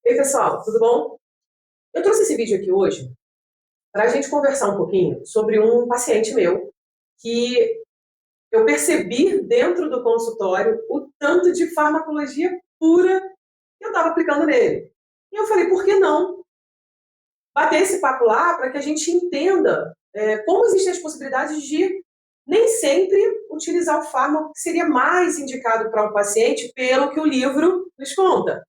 Ei, pessoal, tudo bom? Eu trouxe esse vídeo aqui hoje para a gente conversar um pouquinho sobre um paciente meu que eu percebi dentro do consultório o tanto de farmacologia pura que eu estava aplicando nele. E eu falei, por que não bater esse papo lá para que a gente entenda como existem as possibilidades de nem sempre utilizar o fármaco que seria mais indicado para um paciente pelo que o livro nos conta.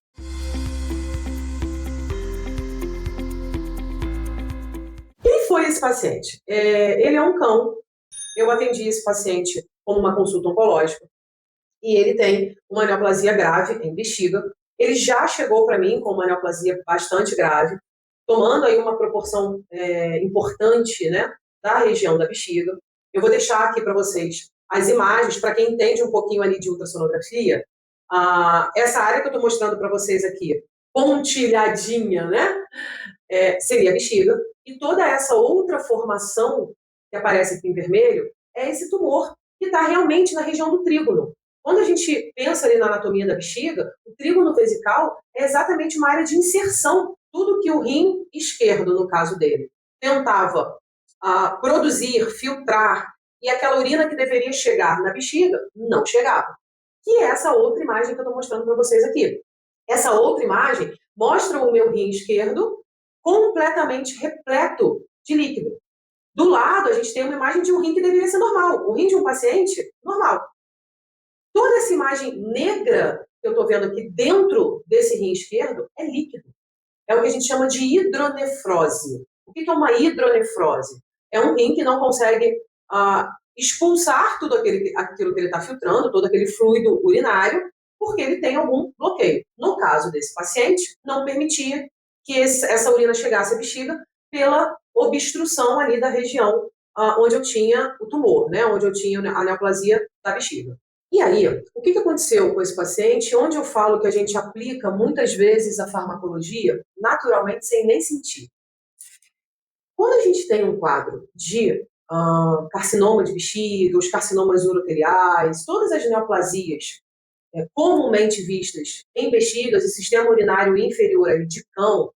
Quem foi esse paciente? Ele é um cão. Eu atendi esse paciente como uma consulta oncológica e ele tem uma neoplasia grave em bexiga. Ele já chegou para mim com uma neoplasia bastante grave, tomando aí uma proporção importante, né, da região da bexiga. Eu vou deixar aqui para vocês as imagens, para quem entende um pouquinho ali de ultrassonografia. Essa área que eu estou mostrando para vocês aqui, pontilhadinha, né, seria a bexiga. E toda essa outra formação que aparece aqui em vermelho é esse tumor que está realmente na região do trígono. Quando a gente pensa ali na anatomia da bexiga, o trígono vesical é exatamente uma área de inserção. Tudo que o rim esquerdo, no caso dele, tentava produzir, filtrar, e aquela urina que deveria chegar na bexiga, não chegava. Que é essa outra imagem que eu estou mostrando para vocês aqui. Essa outra imagem mostra o meu rim esquerdo completamente repleto de líquido. Do lado, a gente tem uma imagem de um rim que deveria ser normal, o rim de um paciente normal. Toda essa imagem negra que eu estou vendo aqui dentro desse rim esquerdo é líquido. É o que a gente chama de hidronefrose. O que é uma hidronefrose? É um rim que não consegue expulsar tudo aquilo que ele está filtrando, todo aquele fluido urinário, porque ele tem algum bloqueio. No caso desse paciente, não permitia que essa urina chegasse à bexiga pela obstrução ali da região onde eu tinha o tumor, né? Onde eu tinha a neoplasia da bexiga. E aí, o que aconteceu com esse paciente? Onde eu falo que a gente aplica muitas vezes a farmacologia naturalmente sem nem sentir. Quando a gente tem um quadro de carcinoma de bexiga, os carcinomas uroteliais, todas as neoplasias comumente vistas em bexigas e sistema urinário inferior ali de cão,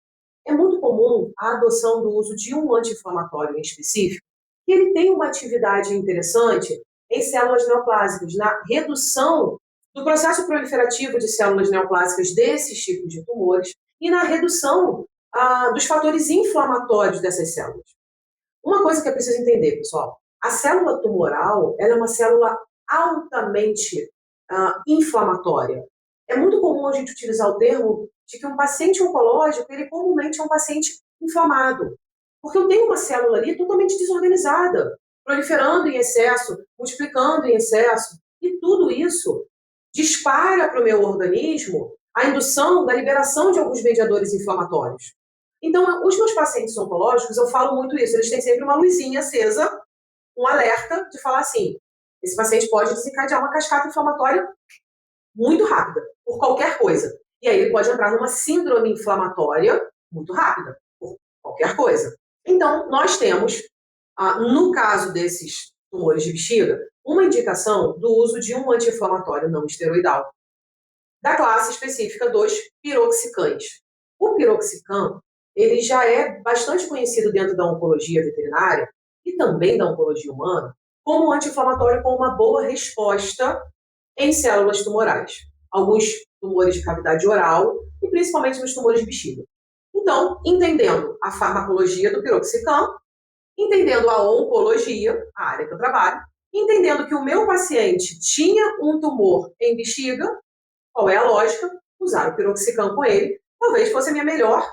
é muito comum a adoção do uso de um anti-inflamatório em específico, que ele tem uma atividade interessante em células neoplásicas, na redução do processo proliferativo de células neoplásicas desses tipos de tumores e na redução dos fatores inflamatórios dessas células. Uma coisa que é preciso entender, pessoal, a célula tumoral ela é uma célula altamente inflamatória. É muito comum a gente utilizar o termo de que um paciente oncológico, ele comumente é um paciente inflamado. Porque eu tenho uma célula ali totalmente desorganizada, proliferando em excesso, multiplicando em excesso, e tudo isso dispara para o meu organismo a indução da liberação de alguns mediadores inflamatórios. Então, os meus pacientes oncológicos, eu falo muito isso, eles têm sempre uma luzinha acesa, um alerta de falar assim, esse paciente pode desencadear uma cascata inflamatória muito rápida, por qualquer coisa. E aí ele pode entrar numa síndrome inflamatória muito rápida, por qualquer coisa. Então, nós temos, no caso desses tumores de bexiga, uma indicação do uso de um anti-inflamatório não esteroidal, da classe específica dos piroxicans. O piroxicam, ele já é bastante conhecido dentro da oncologia veterinária e também da oncologia humana, como um anti-inflamatório com uma boa resposta em células tumorais. Alguns tumores de cavidade oral e principalmente nos tumores de bexiga. Então, entendendo a farmacologia do piroxicam, entendendo a oncologia, a área que eu trabalho, entendendo que o meu paciente tinha um tumor em bexiga, qual é a lógica? Usar o piroxicam com ele, talvez fosse a minha melhor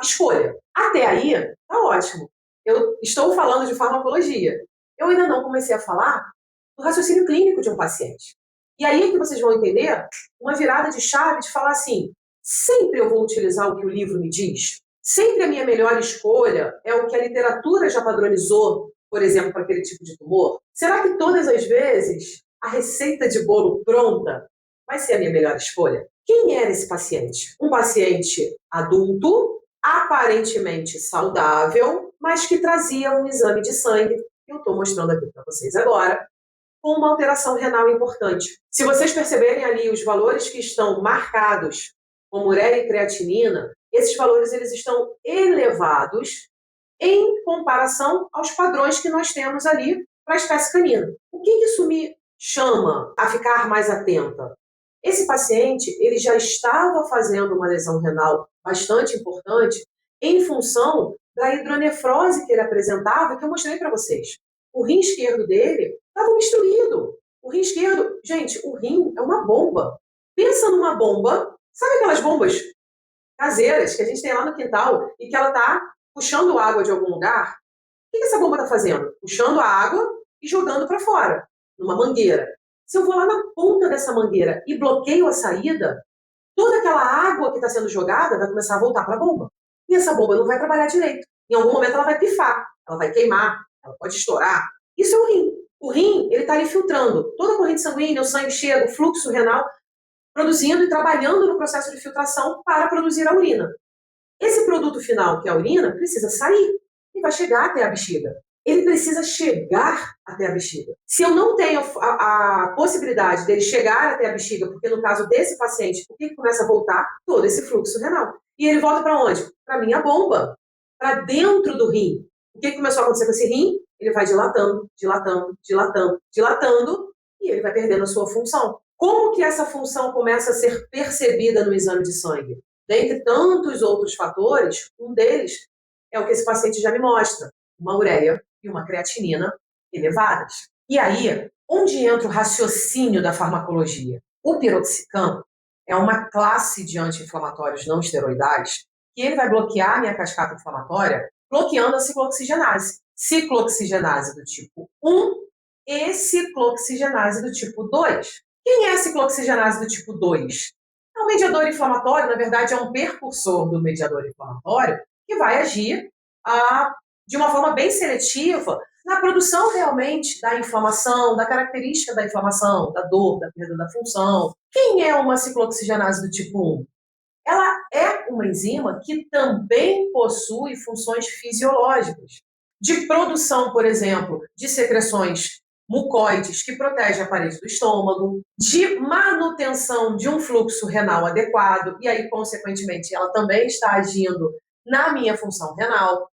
escolha. Até aí, tá ótimo. Eu estou falando de farmacologia. Eu ainda não comecei a falar do raciocínio clínico de um paciente. E aí é que vocês vão entender uma virada de chave de falar assim, sempre eu vou utilizar o que o livro me diz? Sempre a minha melhor escolha é o que a literatura já padronizou, por exemplo, para aquele tipo de tumor? Será que todas as vezes a receita de bolo pronta vai ser a minha melhor escolha? Quem era esse paciente? Um paciente adulto, aparentemente saudável, mas que trazia um exame de sangue, que eu estou mostrando aqui para vocês agora, com uma alteração renal importante. Se vocês perceberem ali os valores que estão marcados como ureia e creatinina, esses valores eles estão elevados em comparação aos padrões que nós temos ali para a espécie canina. O que isso me chama a ficar mais atenta? Esse paciente ele já estava fazendo uma lesão renal bastante importante em função da hidronefrose que ele apresentava, que eu mostrei para vocês. O rim esquerdo dele estava obstruído. O rim esquerdo, gente, o rim é uma bomba. Pensa numa bomba, sabe aquelas bombas caseiras que a gente tem lá no quintal e que ela está puxando água de algum lugar? O que essa bomba está fazendo? Puxando a água e jogando para fora, numa mangueira. Se eu vou lá na ponta dessa mangueira e bloqueio a saída, toda aquela água que está sendo jogada vai começar a voltar para a bomba. E essa bomba não vai trabalhar direito. Em algum momento ela vai pifar, ela vai queimar, ela pode estourar. Isso é o rim. O rim, ele está ali filtrando toda a corrente sanguínea, o sangue chega, o fluxo renal, produzindo e trabalhando no processo de filtração para produzir a urina. Esse produto final, que é a urina, precisa sair e vai chegar até a bexiga. Ele precisa chegar até a bexiga. Se eu não tenho a possibilidade dele chegar até a bexiga, porque no caso desse paciente, o que começa a voltar? Todo esse fluxo renal. E ele volta para onde? Para a minha bomba, para dentro do rim. O que começou a acontecer com esse rim? Ele vai dilatando, dilatando, dilatando, dilatando, e ele vai perdendo a sua função. Como que essa função começa a ser percebida no exame de sangue? Dentre tantos outros fatores, um deles é o que esse paciente já me mostra, uma ureia e uma creatinina elevadas. E aí, onde entra o raciocínio da farmacologia? O piroxicam é uma classe de anti-inflamatórios não esteroidais que ele vai bloquear a minha cascata inflamatória, bloqueando a ciclooxigenase. Ciclooxigenase do tipo 1 e ciclooxigenase do tipo 2. Quem é a ciclooxigenase do tipo 2? É um mediador inflamatório, na verdade é um precursor do mediador inflamatório que vai agir de uma forma bem seletiva na produção realmente da inflamação, da característica da inflamação, da dor, da perda da função. Quem é uma ciclooxigenase do tipo 1? Ela é uma enzima que também possui funções fisiológicas, de produção, por exemplo, de secreções mucoides que protegem a parede do estômago, de manutenção de um fluxo renal adequado, e aí, consequentemente, ela também está agindo na minha função renal.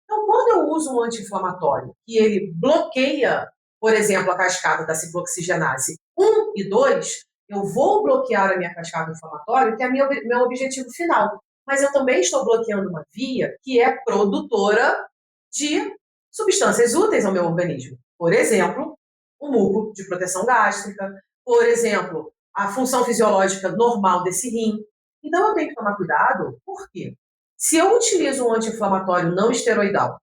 Então, quando eu uso um anti-inflamatório e ele bloqueia, por exemplo, a cascata da ciclooxigenase 1 e 2, eu vou bloquear a minha cascata inflamatória, que é meu objetivo final. Mas eu também estou bloqueando uma via que é produtora de substâncias úteis ao meu organismo. Por exemplo, o muco de proteção gástrica, por exemplo, a função fisiológica normal desse rim. Então eu tenho que tomar cuidado, por quê? Se eu utilizo um anti-inflamatório não esteroidal,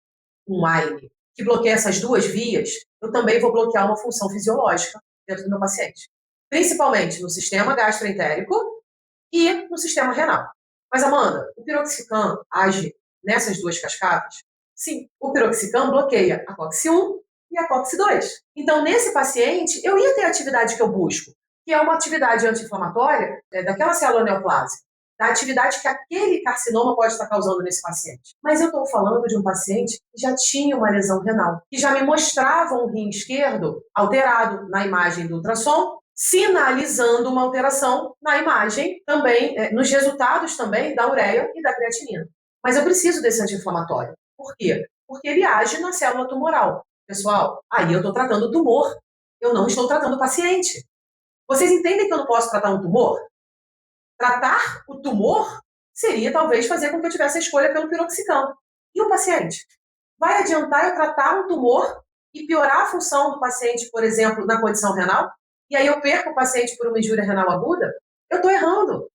um AINE, que bloqueia essas duas vias, eu também vou bloquear uma função fisiológica dentro do meu paciente. Principalmente no sistema gastroentérico e no sistema renal. Mas, Amanda, o piroxicam age nessas duas cascatas? Sim, o piroxicam bloqueia a COX-1 e a COX-2. Então, nesse paciente, eu ia ter a atividade que eu busco, que é uma atividade anti-inflamatória daquela célula neoplásica, da atividade que aquele carcinoma pode estar causando nesse paciente. Mas eu estou falando de um paciente que já tinha uma lesão renal, que já me mostrava um rim esquerdo alterado na imagem do ultrassom, sinalizando uma alteração na imagem também, nos resultados também da ureia e da creatinina. Mas eu preciso desse anti-inflamatório. Por quê? Porque ele age na célula tumoral. Pessoal, aí eu estou tratando o tumor, eu não estou tratando o paciente. Vocês entendem que eu não posso tratar um tumor? Tratar o tumor seria talvez fazer com que eu tivesse a escolha pelo piroxicam. E o paciente? Vai adiantar eu tratar um tumor e piorar a função do paciente, por exemplo, na condição renal? E aí eu perco o paciente por uma injúria renal aguda? Eu estou errando.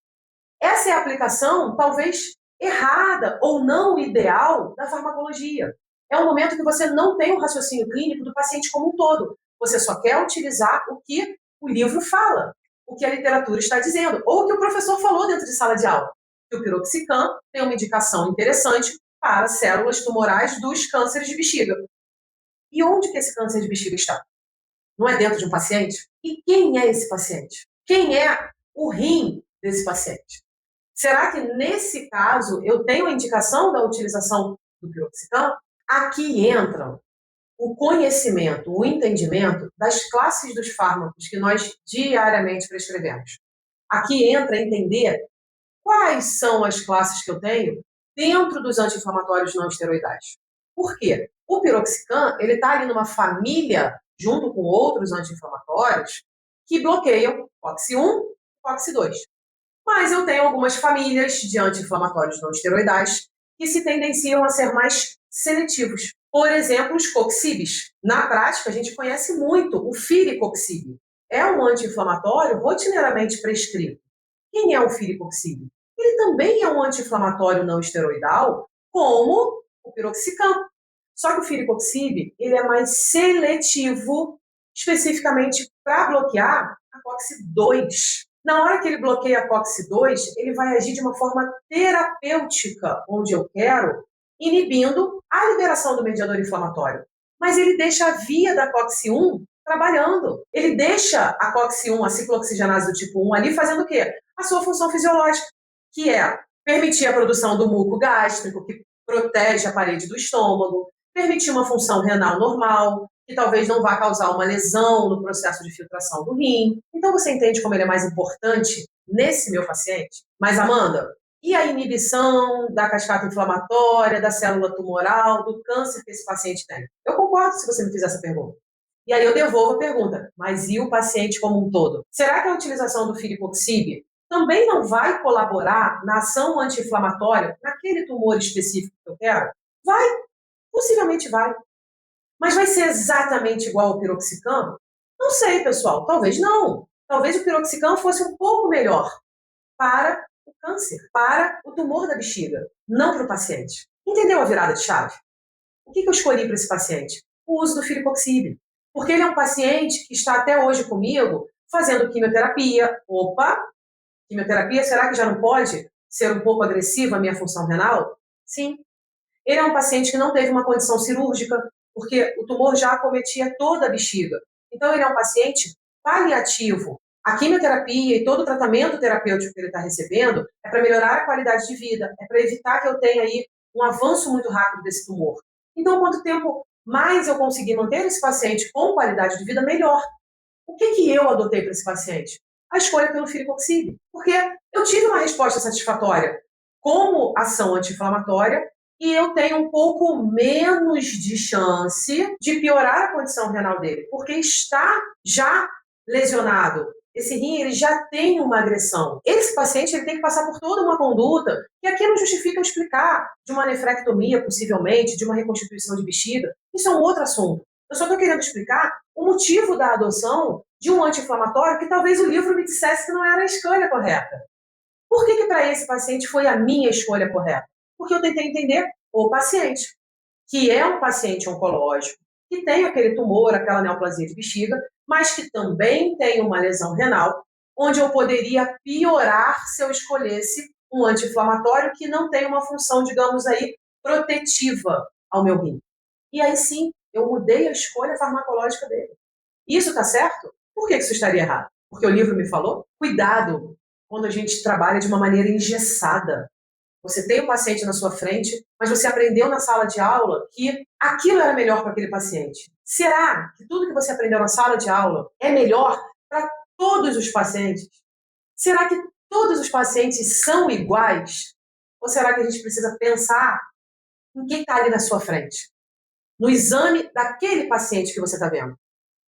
Essa é a aplicação, talvez, errada ou não ideal da farmacologia. É um momento que você não tem um raciocínio clínico do paciente como um todo. Você só quer utilizar o que o livro fala, o que a literatura está dizendo, ou o que o professor falou dentro de sala de aula. Que o piroxicam tem uma indicação interessante para células tumorais dos cânceres de bexiga. E onde que esse câncer de bexiga está? Não é dentro de um paciente? E quem é esse paciente? Quem é o rim desse paciente? Será que, nesse caso, eu tenho a indicação da utilização do piroxicam? Aqui entram o conhecimento, o entendimento das classes dos fármacos que nós diariamente prescrevemos. Aqui entra entender Quais são as classes que eu tenho dentro dos anti-inflamatórios não esteroidais? Por quê? O piroxicam, ele está ali numa família, junto com outros anti-inflamatórios, que bloqueiam COX-1 e COX-2. Mas eu tenho algumas famílias de anti-inflamatórios não esteroidais que se tendenciam a ser mais seletivos. Por exemplo, os coxibes. Na prática, a gente conhece muito o firicoxib. É um anti-inflamatório rotineiramente prescrito. Quem é o firicoxib? Ele também é um anti-inflamatório não esteroidal, como o piroxicam. Só que o firicoxib, ele é mais seletivo, especificamente para bloquear a COX-2. Na hora que ele bloqueia a COX-2, ele vai agir de uma forma terapêutica, onde eu quero, inibindo a liberação do mediador inflamatório. Mas ele deixa a via da COX-1 trabalhando. Ele deixa a COX-1, a ciclooxigenase do tipo 1, ali fazendo o quê? A sua função fisiológica, que é permitir a produção do muco gástrico, que protege a parede do estômago, permitir uma função renal normal, que talvez não vá causar uma lesão no processo de filtração do rim. Então você entende como ele é mais importante nesse meu paciente? Mas, Amanda, e a inibição da cascata inflamatória, da célula tumoral, do câncer que esse paciente tem? Eu concordo se você me fizer essa pergunta. E aí eu devolvo a pergunta, mas e o paciente como um todo? Será que a utilização do firicoxib também não vai colaborar na ação anti-inflamatória naquele tumor específico que eu quero? Vai, possivelmente vai. Mas vai ser exatamente igual ao piroxicam? Não sei, pessoal, talvez não. Talvez o piroxicam fosse um pouco melhor para o câncer, para o tumor da bexiga, não para o paciente. Entendeu a virada de chave? O que eu escolhi para esse paciente? O uso do firicoxib. Porque ele é um paciente que está até hoje comigo fazendo quimioterapia. Opa, quimioterapia, será que já não pode ser um pouco agressiva a minha função renal? Sim. Ele é um paciente que não teve uma condição cirúrgica, porque o tumor já acometia toda a bexiga. Então, ele é um paciente paliativo. A quimioterapia e todo o tratamento terapêutico que ele está recebendo é para melhorar a qualidade de vida, é para evitar que eu tenha aí um avanço muito rápido desse tumor. Então, quanto tempo mais eu conseguir manter esse paciente com qualidade de vida, melhor. O que eu adotei para esse paciente? A escolha pelo firicoxib, porque eu tive uma resposta satisfatória como ação anti-inflamatória e eu tenho um pouco menos de chance de piorar a condição renal dele, porque está já lesionado. Esse rim ele já tem uma agressão. Esse paciente ele tem que passar por toda uma conduta que aqui não justifica eu explicar de uma nefrectomia, possivelmente, de uma reconstituição de bexiga. Isso é um outro assunto. Eu só estou querendo explicar o motivo da adoção de um anti-inflamatório que talvez o livro me dissesse que não era a escolha correta. Por que para esse paciente foi a minha escolha correta? Porque eu tentei entender o paciente, que é um paciente oncológico, que tem aquele tumor, aquela neoplasia de bexiga, mas que também tem uma lesão renal, onde eu poderia piorar se eu escolhesse um anti-inflamatório que não tem uma função, digamos aí, protetiva ao meu rim. E aí sim, eu mudei a escolha farmacológica dele. Isso está certo? Por que isso estaria errado? Porque o livro me falou? Cuidado quando a gente trabalha de uma maneira engessada. Você tem um paciente na sua frente, mas você aprendeu na sala de aula que aquilo era melhor para aquele paciente. Será que tudo que você aprendeu na sala de aula é melhor para todos os pacientes? Será que todos os pacientes são iguais? Ou será que a gente precisa pensar em quem está ali na sua frente? No exame daquele paciente que você está vendo.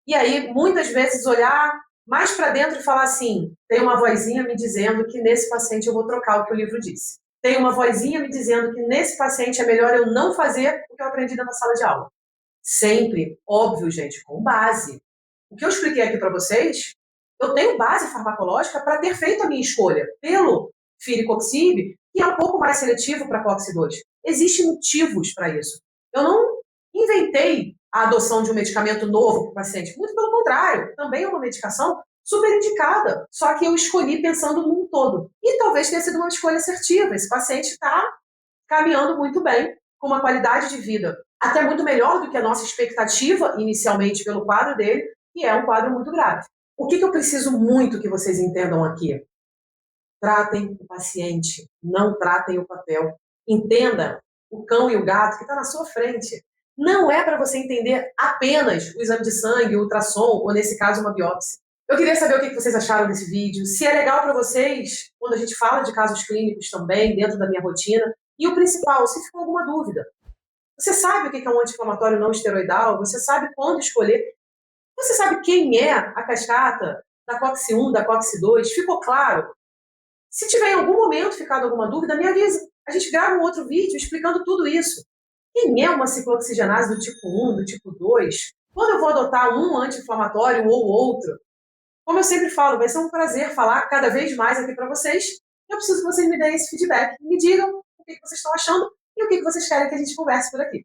E aí, muitas vezes, olhar mais para dentro e falar assim, tem uma vozinha me dizendo que nesse paciente eu vou trocar o que o livro disse. Tem uma vozinha me dizendo que nesse paciente é melhor eu não fazer o que eu aprendi na sala de aula. Sempre, óbvio, gente, com base. O que eu expliquei aqui para vocês, eu tenho base farmacológica para ter feito a minha escolha pelo firicoxib, que é um pouco mais seletivo para COX-2. Existem motivos para isso. Eu não inventei a adoção de um medicamento novo para o paciente. Muito pelo contrário, também é uma medicação super indicada. Só que eu escolhi pensando num todo. E talvez tenha sido uma escolha assertiva. Esse paciente está caminhando muito bem, com uma qualidade de vida até muito melhor do que a nossa expectativa inicialmente pelo quadro dele, que é um quadro muito grave. O que eu preciso muito que vocês entendam aqui? Tratem o paciente, não tratem o papel. Entenda o cão e o gato que está na sua frente. Não é para você entender apenas o exame de sangue, o ultrassom, ou nesse caso uma biópsia. Eu queria saber o que vocês acharam desse vídeo, se é legal para vocês, quando a gente fala de casos clínicos também, dentro da minha rotina, e o principal, se ficou alguma dúvida. Você sabe o que é um anti-inflamatório não esteroidal? Você sabe quando escolher? Você sabe quem é a cascata da COX-1, da COX-2? Ficou claro? Se tiver em algum momento ficado alguma dúvida, me avisa. A gente grava um outro vídeo explicando tudo isso. Quem é uma ciclooxigenase do tipo 1, do tipo 2? Quando eu vou adotar um anti-inflamatório ou outro? Como eu sempre falo, vai ser um prazer falar cada vez mais aqui para vocês. Eu preciso que vocês me deem esse feedback. Me digam o que vocês estão achando e o que vocês querem que a gente converse por aqui.